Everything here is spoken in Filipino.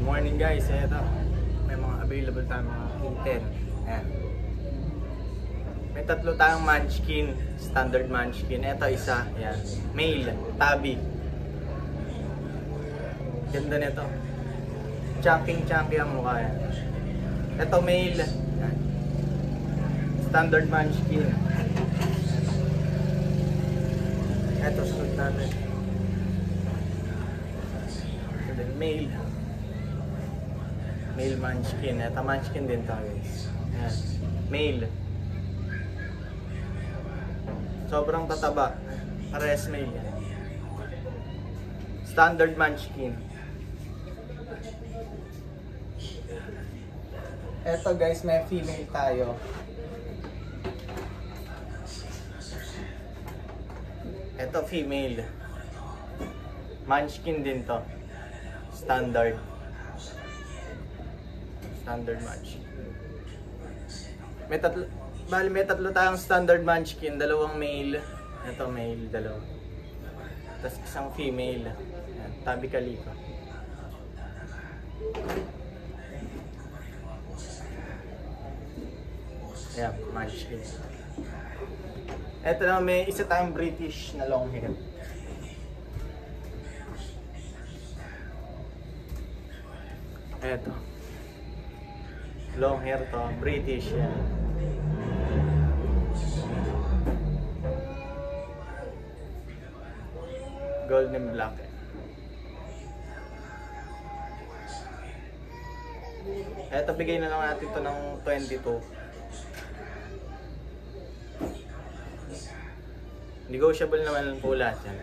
Morning guys, eto. May mga available tayong mga kitten. Ayan. May tatlo tayong munchkin, standard munchkin. Eto isa, ayan. Male, tabby. Ganda nito. Chunky ang mukha yan. Eto male. Ayan. Standard munchkin. Eto sunod natin. And then male. Male munchkin. Ito munchkin din to guys. Ayan. Male. Sobrang tataba. Parehas male. Standard munchkin. Ito guys, may female tayo. Ito female. Munchkin din to. Standard. Standard munchkin. May tatlo tayong standard munchkin, dalawang male. Ito male, dalawa. Tapos isang female. Ayan, tabby calico. Ayan, munchkin. Ito na, may isa tayong British na long hair. Ito. Long hair to, British yan. Golden black. Ito, bigay na lang natin to ng 22. Negotiable naman po lahat yan.